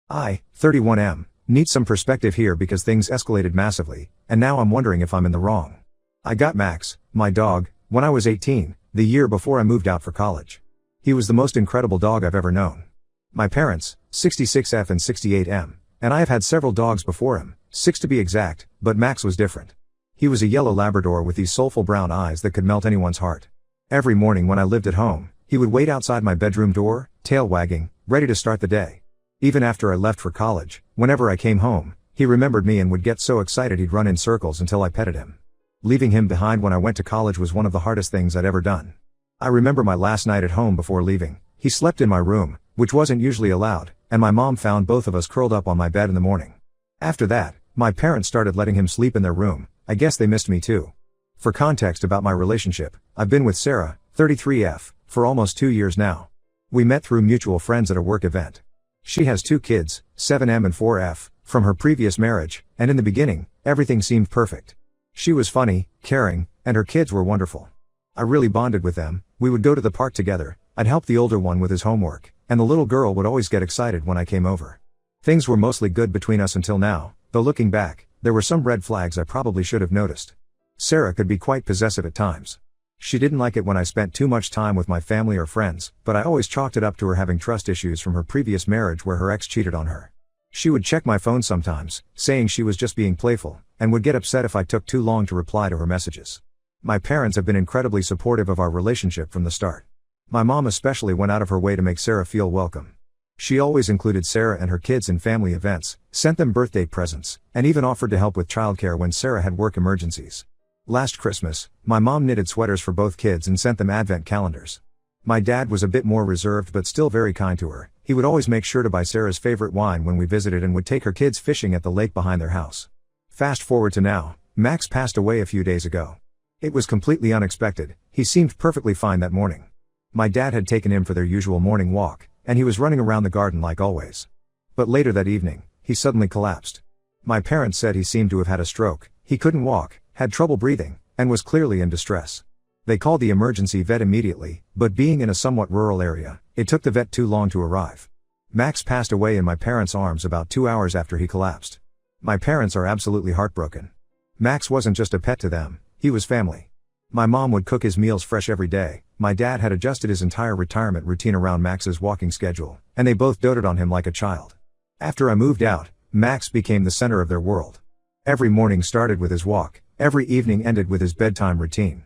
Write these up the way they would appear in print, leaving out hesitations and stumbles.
I, 31M, need some perspective here because things escalated massively, and now I'm wondering if I'm in the wrong. I got Max, my dog, when I was 18, the year before I moved out for college. He was the most incredible dog I've ever known. My parents, 66F and 68M, and I have had several dogs before him, 6 to be exact, but Max was different. He was a yellow Labrador with these soulful brown eyes that could melt anyone's heart. Every morning when I lived at home, he would wait outside my bedroom door, tail wagging, ready to start the day. Even after I left for college, whenever I came home, he remembered me and would get so excited he'd run in circles until I petted him. Leaving him behind when I went to college was one of the hardest things I'd ever done. I remember my last night at home before leaving. He slept in my room, which wasn't usually allowed, and my mom found both of us curled up on my bed in the morning. After that, my parents started letting him sleep in their room. I guess they missed me too. For context about my relationship, I've been with Sarah, 33F, for almost 2 years now. We met through mutual friends at a work event. She has 2 kids, 7M and 4F, from her previous marriage, and in the beginning, everything seemed perfect. She was funny, caring, and her kids were wonderful. I really bonded with them. We would go to the park together, I'd help the older one with his homework, and the little girl would always get excited when I came over. Things were mostly good between us until now, though looking back, there were some red flags I probably should have noticed. Sarah could be quite possessive at times. She didn't like it when I spent too much time with my family or friends, but I always chalked it up to her having trust issues from her previous marriage where her ex cheated on her. She would check my phone sometimes, saying she was just being playful, and would get upset if I took too long to reply to her messages. My parents have been incredibly supportive of our relationship from the start. My mom especially went out of her way to make Sarah feel welcome. She always included Sarah and her kids in family events, sent them birthday presents, and even offered to help with childcare when Sarah had work emergencies. Last Christmas, my mom knitted sweaters for both kids and sent them advent calendars. My dad was a bit more reserved but still very kind to her. He would always make sure to buy Sarah's favorite wine when we visited and would take her kids fishing at the lake behind their house. Fast forward to now, Max passed away a few days ago. It was completely unexpected. He seemed perfectly fine that morning. My dad had taken him for their usual morning walk, and he was running around the garden like always. But later that evening, he suddenly collapsed. My parents said he seemed to have had a stroke. He couldn't walk, had trouble breathing, and was clearly in distress. They called the emergency vet immediately, but being in a somewhat rural area, it took the vet too long to arrive. Max passed away in my parents' arms about 2 hours after he collapsed. My parents are absolutely heartbroken. Max wasn't just a pet to them, he was family. My mom would cook his meals fresh every day. My dad had adjusted his entire retirement routine around Max's walking schedule, and they both doted on him like a child. After I moved out, Max became the center of their world. Every morning started with his walk, every evening ended with his bedtime routine.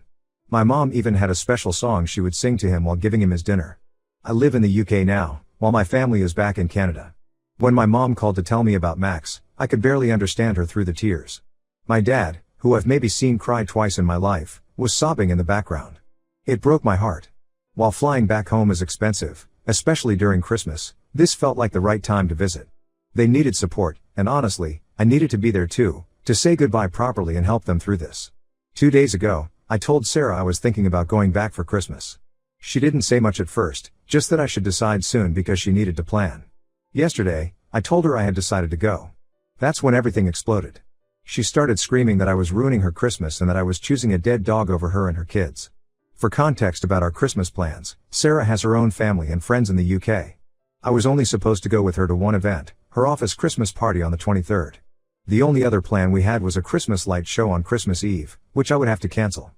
My mom even had a special song she would sing to him while giving him his dinner. I live in the UK now, while my family is back in Canada. When my mom called to tell me about Max, I could barely understand her through the tears. My dad, who I've maybe seen cry twice in my life, was sobbing in the background. It broke my heart. While flying back home is expensive, especially during Christmas, this felt like the right time to visit. They needed support, and honestly, I needed to be there too, to say goodbye properly and help them through this. 2 days ago, I told Sarah I was thinking about going back for Christmas. She didn't say much at first, just that I should decide soon because she needed to plan. Yesterday, I told her I had decided to go. That's when everything exploded. She started screaming that I was ruining her Christmas and that I was choosing a dead dog over her and her kids. For context about our Christmas plans, Sarah has her own family and friends in the UK. I was only supposed to go with her to one event, her office Christmas party on the 23rd. The only other plan we had was a Christmas light show on Christmas Eve, which I would have to cancel.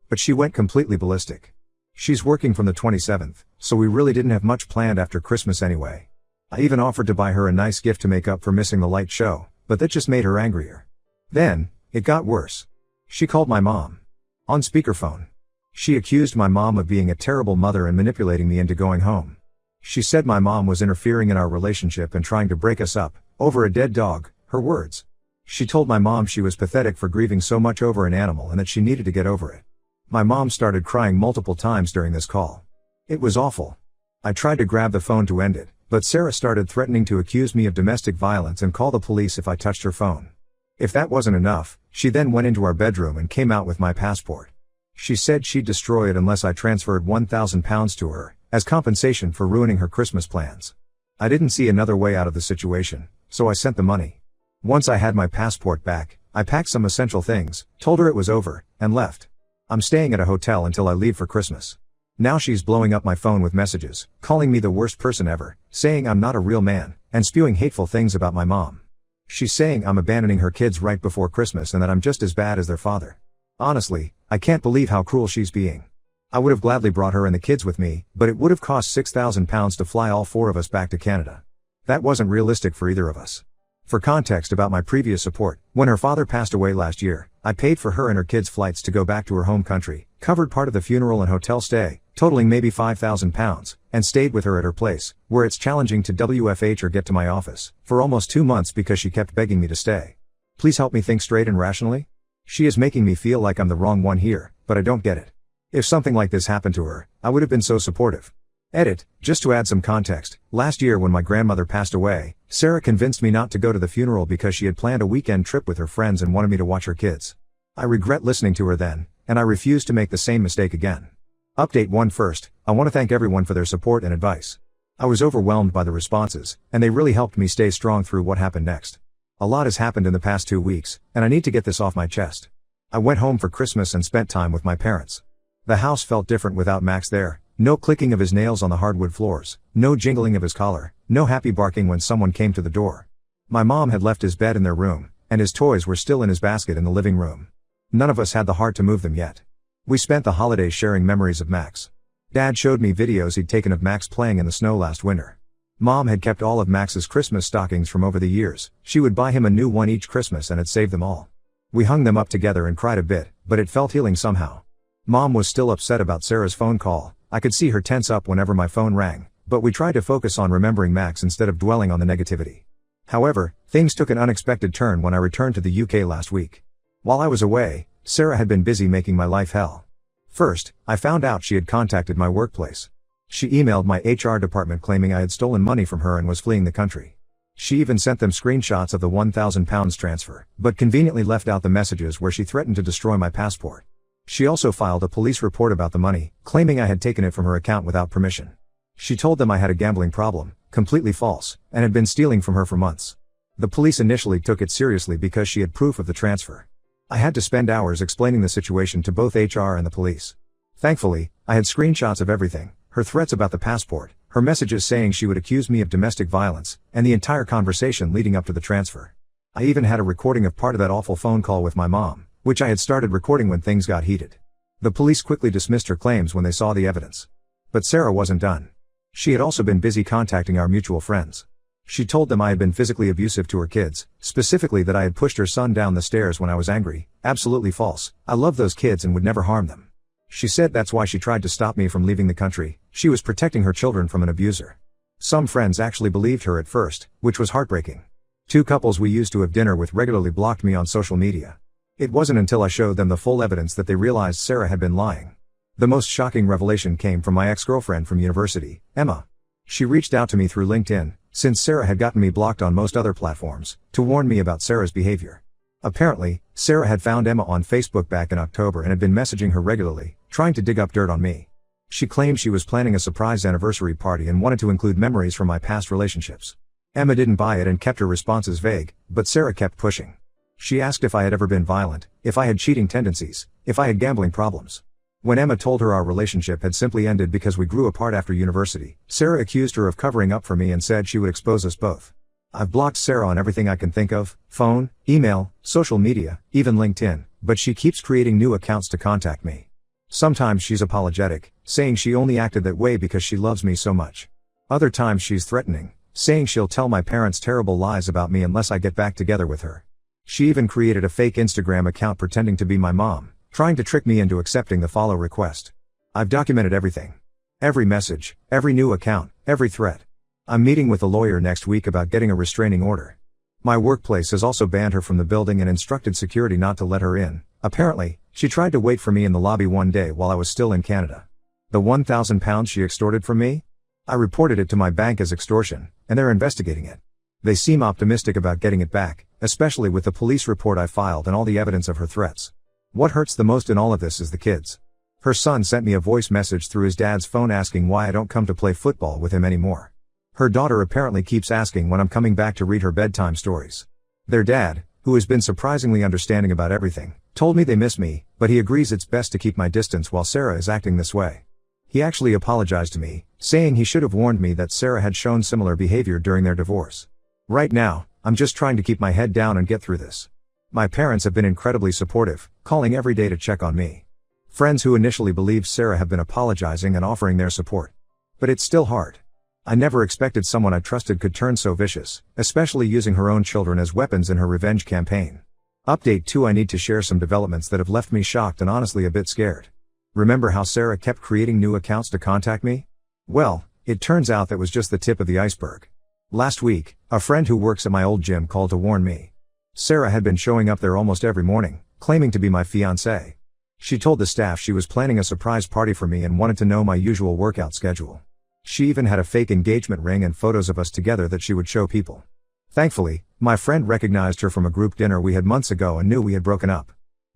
But she went completely ballistic. She's working from the 27th, so we really didn't have much planned after Christmas anyway. I even offered to buy her a nice gift to make up for missing the light show, but that just made her angrier. Then, it got worse. She called my mom. On speakerphone. She accused my mom of being a terrible mother and manipulating me into going home. She said my mom was interfering in our relationship and trying to break us up, over a dead dog, her words. She told my mom she was pathetic for grieving so much over an animal and that she needed to get over it. My mom started crying multiple times during this call. It was awful. I tried to grab the phone to end it, but Sarah started threatening to accuse me of domestic violence and call the police if I touched her phone. If that wasn't enough, she then went into our bedroom and came out with my passport. She said she'd destroy it unless I transferred £1,000 to her, as compensation for ruining her Christmas plans. I didn't see another way out of the situation, so I sent the money. Once I had my passport back, I packed some essential things, told her it was over, and left. I'm staying at a hotel until I leave for Christmas. Now she's blowing up my phone with messages, calling me the worst person ever, saying I'm not a real man, and spewing hateful things about my mom. She's saying I'm abandoning her kids right before Christmas and that I'm just as bad as their father. Honestly, I can't believe how cruel she's being. I would have gladly brought her and the kids with me, but it would have cost £6,000 to fly all four of us back to Canada. That wasn't realistic for either of us. For context about my previous support, when her father passed away last year, I paid for her and her kids' flights to go back to her home country, covered part of the funeral and hotel stay, totaling maybe £5,000, and stayed with her at her place, where it's challenging to WFH or get to my office, for almost 2 months because she kept begging me to stay. Please help me think straight and rationally? She is making me feel like I'm the wrong one here, but I don't get it. If something like this happened to her, I would have been so supportive. Edit, just to add some context, last year when my grandmother passed away, Sarah convinced me not to go to the funeral because she had planned a weekend trip with her friends and wanted me to watch her kids. I regret listening to her then, and I refuse to make the same mistake again. Update 1 First, I want to thank everyone for their support and advice. I was overwhelmed by the responses, and they really helped me stay strong through what happened next. A lot has happened in the past 2 weeks, and I need to get this off my chest. I went home for Christmas and spent time with my parents. The house felt different without Max there. No clicking of his nails on the hardwood floors, no jingling of his collar, no happy barking when someone came to the door. My mom had left his bed in their room, and his toys were still in his basket in the living room. None of us had the heart to move them yet. We spent the holidays sharing memories of Max. Dad showed me videos he'd taken of Max playing in the snow last winter. Mom had kept all of Max's Christmas stockings from over the years. She would buy him a new one each Christmas and had saved them all. We hung them up together and cried a bit, but it felt healing somehow. Mom was still upset about Sarah's phone call. I could see her tense up whenever my phone rang, but we tried to focus on remembering Max instead of dwelling on the negativity. However, things took an unexpected turn when I returned to the UK last week. While I was away, Sarah had been busy making my life hell. First, I found out she had contacted my workplace. She emailed my HR department claiming I had stolen money from her and was fleeing the country. She even sent them screenshots of the £1,000 transfer, but conveniently left out the messages where she threatened to destroy my passport. She also filed a police report about the money, claiming I had taken it from her account without permission. She told them I had a gambling problem, completely false, and had been stealing from her for months. The police initially took it seriously because she had proof of the transfer. I had to spend hours explaining the situation to both HR and the police. Thankfully, I had screenshots of everything, her threats about the passport, her messages saying she would accuse me of domestic violence, and the entire conversation leading up to the transfer. I even had a recording of part of that awful phone call with my mom, which I had started recording when things got heated. The police quickly dismissed her claims when they saw the evidence. But Sarah wasn't done. She had also been busy contacting our mutual friends. She told them I had been physically abusive to her kids, specifically that I had pushed her son down the stairs when I was angry. Absolutely false. I love those kids and would never harm them. She said that's why she tried to stop me from leaving the country. She was protecting her children from an abuser. Some friends actually believed her at first, which was heartbreaking. 2 couples we used to have dinner with regularly blocked me on social media. It wasn't until I showed them the full evidence that they realized Sarah had been lying. The most shocking revelation came from my ex-girlfriend from university, Emma. She reached out to me through LinkedIn, since Sarah had gotten me blocked on most other platforms, to warn me about Sarah's behavior. Apparently, Sarah had found Emma on Facebook back in October and had been messaging her regularly, trying to dig up dirt on me. She claimed she was planning a surprise anniversary party and wanted to include memories from my past relationships. Emma didn't buy it and kept her responses vague, but Sarah kept pushing. She asked if I had ever been violent, if I had cheating tendencies, if I had gambling problems. When Emma told her our relationship had simply ended because we grew apart after university, Sarah accused her of covering up for me and said she would expose us both. I've blocked Sarah on everything I can think of, phone, email, social media, even LinkedIn, but she keeps creating new accounts to contact me. Sometimes she's apologetic, saying she only acted that way because she loves me so much. Other times she's threatening, saying she'll tell my parents terrible lies about me unless I get back together with her. She even created a fake Instagram account pretending to be my mom, trying to trick me into accepting the follow request. I've documented everything. Every message, every new account, every threat. I'm meeting with a lawyer next week about getting a restraining order. My workplace has also banned her from the building and instructed security not to let her in. Apparently, she tried to wait for me in the lobby one day while I was still in Canada. The £1,000 she extorted from me? I reported it to my bank as extortion, and they're investigating it. They seem optimistic about getting it back, especially with the police report I filed and all the evidence of her threats. What hurts the most in all of this is the kids. Her son sent me a voice message through his dad's phone asking why I don't come to play football with him anymore. Her daughter apparently keeps asking when I'm coming back to read her bedtime stories. Their dad, who has been surprisingly understanding about everything, told me they miss me, but he agrees it's best to keep my distance while Sarah is acting this way. He actually apologized to me, saying he should have warned me that Sarah had shown similar behavior during their divorce. Right now, I'm just trying to keep my head down and get through this. My parents have been incredibly supportive, calling every day to check on me. Friends who initially believed Sarah have been apologizing and offering their support. But it's still hard. I never expected someone I trusted could turn so vicious, especially using her own children as weapons in her revenge campaign. Update 2: I need to share some developments that have left me shocked and honestly a bit scared. Remember how Sarah kept creating new accounts to contact me? Well, it turns out that was just the tip of the iceberg. Last week, a friend who works at my old gym called to warn me. Sarah had been showing up there almost every morning, claiming to be my fiancé. She told the staff she was planning a surprise party for me and wanted to know my usual workout schedule. She even had a fake engagement ring and photos of us together that she would show people. Thankfully, my friend recognized her from a group dinner we had months ago and knew we had broken up.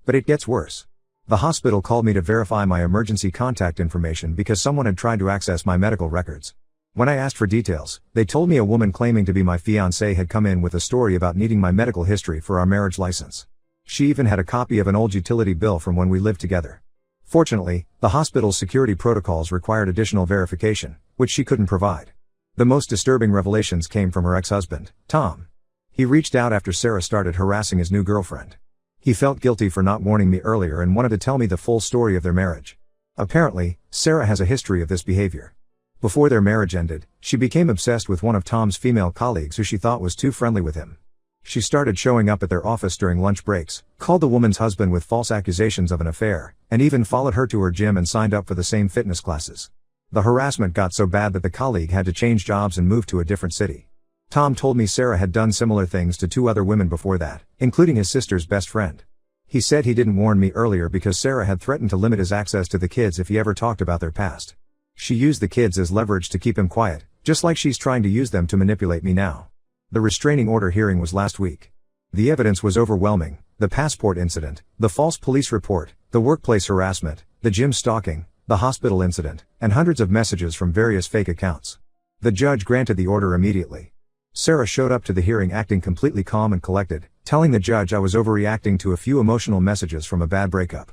But it gets worse. The hospital called me to verify my emergency contact information because someone had tried to access my medical records. When I asked for details, they told me a woman claiming to be my fiancé had come in with a story about needing my medical history for our marriage license. She even had a copy of an old utility bill from when we lived together. Fortunately, the hospital's security protocols required additional verification, which she couldn't provide. The most disturbing revelations came from her ex-husband, Tom. He reached out after Sarah started harassing his new girlfriend. He felt guilty for not warning me earlier and wanted to tell me the full story of their marriage. Apparently, Sarah has a history of this behavior. Before their marriage ended, she became obsessed with one of Tom's female colleagues who she thought was too friendly with him. She started showing up at their office during lunch breaks, called the woman's husband with false accusations of an affair, and even followed her to her gym and signed up for the same fitness classes. The harassment got so bad that the colleague had to change jobs and move to a different city. Tom told me Sarah had done similar things to 2 other women before that, including his sister's best friend. He said he didn't warn me earlier because Sarah had threatened to limit his access to the kids if he ever talked about their past. She used the kids as leverage to keep him quiet, just like she's trying to use them to manipulate me now. The restraining order hearing was last week. The evidence was overwhelming: the passport incident, the false police report, the workplace harassment, the gym stalking, the hospital incident, and hundreds of messages from various fake accounts. The judge granted the order immediately. Sarah showed up to the hearing acting completely calm and collected, telling the judge I was overreacting to a few emotional messages from a bad breakup.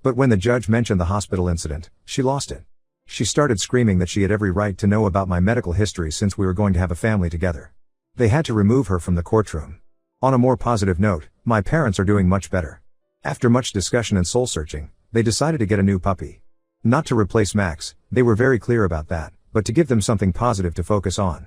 But when the judge mentioned the hospital incident, she lost it. She started screaming that she had every right to know about my medical history since we were going to have a family together. They had to remove her from the courtroom. On a more positive note, my parents are doing much better. After much discussion and soul-searching, they decided to get a new puppy. Not to replace Max, they were very clear about that, but to give them something positive to focus on.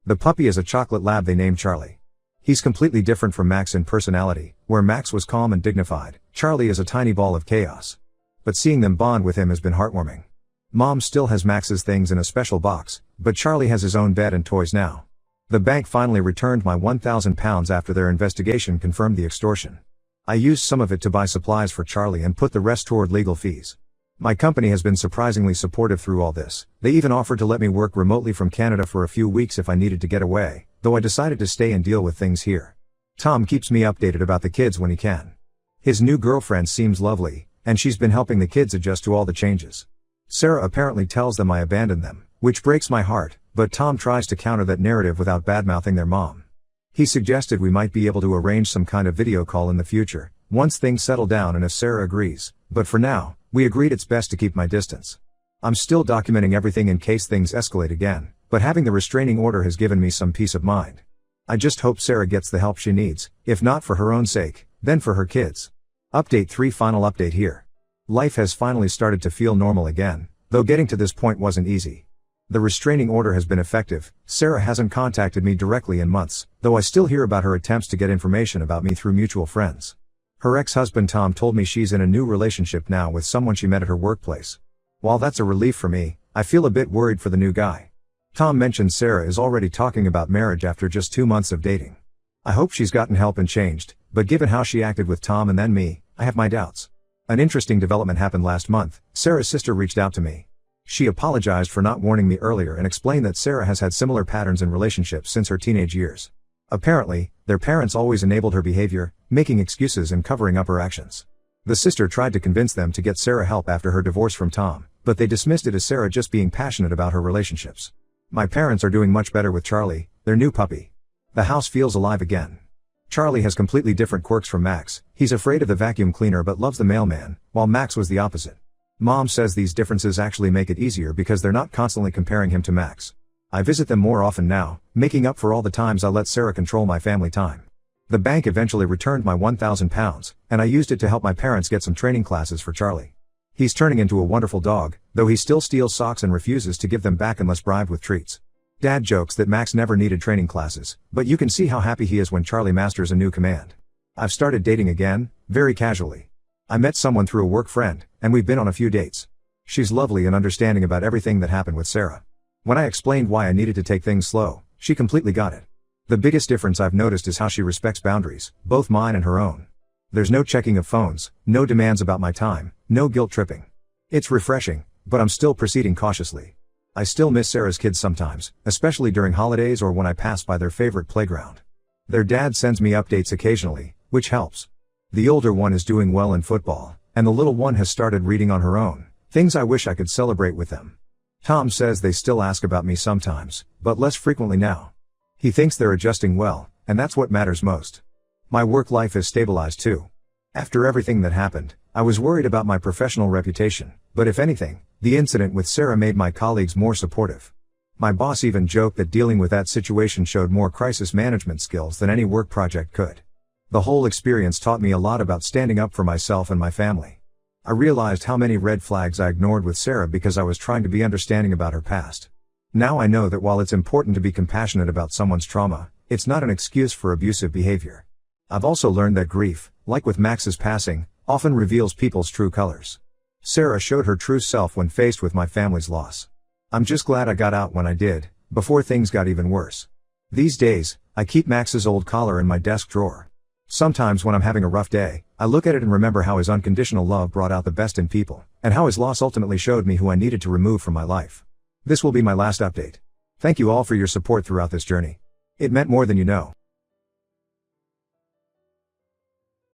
The puppy is a chocolate lab they named Charlie. He's completely different from Max in personality. Where Max was calm and dignified, Charlie is a tiny ball of chaos. But seeing them bond with him has been heartwarming. Mom still has Max's things in a special box, but Charlie has his own bed and toys now. The bank finally returned my £1,000 after their investigation confirmed the extortion. I used some of it to buy supplies for Charlie and put the rest toward legal fees. My company has been surprisingly supportive through all this. They even offered to let me work remotely from Canada for a few weeks if I needed to get away, though I decided to stay and deal with things here. Tom keeps me updated about the kids when he can. His new girlfriend seems lovely, and she's been helping the kids adjust to all the changes. Sarah apparently tells them I abandoned them, which breaks my heart, but Tom tries to counter that narrative without badmouthing their mom. He suggested we might be able to arrange some kind of video call in the future, once things settle down and if Sarah agrees, but for now, we agreed it's best to keep my distance. I'm still documenting everything in case things escalate again, but having the restraining order has given me some peace of mind. I just hope Sarah gets the help she needs, if not for her own sake, then for her kids. Update 3: Final update here. Life has finally started to feel normal again, though getting to this point wasn't easy. The restraining order has been effective. Sarah hasn't contacted me directly in months, though I still hear about her attempts to get information about me through mutual friends. Her ex-husband Tom told me she's in a new relationship now with someone she met at her workplace. While that's a relief for me, I feel a bit worried for the new guy. Tom mentioned Sarah is already talking about marriage after just 2 months of dating. I hope she's gotten help and changed, but given how she acted with Tom and then me, I have my doubts. An interesting development happened last month. Sarah's sister reached out to me. She apologized for not warning me earlier and explained that Sarah has had similar patterns in relationships since her teenage years. Apparently, their parents always enabled her behavior, making excuses and covering up her actions. The sister tried to convince them to get Sarah help after her divorce from Tom, but they dismissed it as Sarah just being passionate about her relationships. My parents are doing much better with Charlie, their new puppy. The house feels alive again. Charlie has completely different quirks from Max. He's afraid of the vacuum cleaner but loves the mailman, while Max was the opposite. Mom says these differences actually make it easier because they're not constantly comparing him to Max. I visit them more often now, making up for all the times I let Sarah control my family time. The bank eventually returned my £1,000, and I used it to help my parents get some training classes for Charlie. He's turning into a wonderful dog, though he still steals socks and refuses to give them back unless bribed with treats. Dad jokes that Max never needed training classes, but you can see how happy he is when Charlie masters a new command. I've started dating again, very casually. I met someone through a work friend, and we've been on a few dates. She's lovely and understanding about everything that happened with Sarah. When I explained why I needed to take things slow, she completely got it. The biggest difference I've noticed is how she respects boundaries, both mine and her own. There's no checking of phones, no demands about my time, no guilt tripping. It's refreshing, but I'm still proceeding cautiously. I still miss Sarah's kids sometimes, especially during holidays or when I pass by their favorite playground. Their dad sends me updates occasionally, which helps. The older one is doing well in football, and the little one has started reading on her own, things I wish I could celebrate with them. Tom says they still ask about me sometimes, but less frequently now. He thinks they're adjusting well, and that's what matters most. My work life has stabilized too. After everything that happened, I was worried about my professional reputation, but if anything, the incident with Sarah made my colleagues more supportive. My boss even joked that dealing with that situation showed more crisis management skills than any work project could. The whole experience taught me a lot about standing up for myself and my family. I realized how many red flags I ignored with Sarah because I was trying to be understanding about her past. Now I know that while it's important to be compassionate about someone's trauma, it's not an excuse for abusive behavior. I've also learned that grief, like with Max's passing, often reveals people's true colors. Sarah showed her true self when faced with my family's loss. I'm just glad I got out when I did, before things got even worse. These days, I keep Max's old collar in my desk drawer. Sometimes when I'm having a rough day, I look at it and remember how his unconditional love brought out the best in people, and how his loss ultimately showed me who I needed to remove from my life. This will be my last update. Thank you all for your support throughout this journey. It meant more than you know.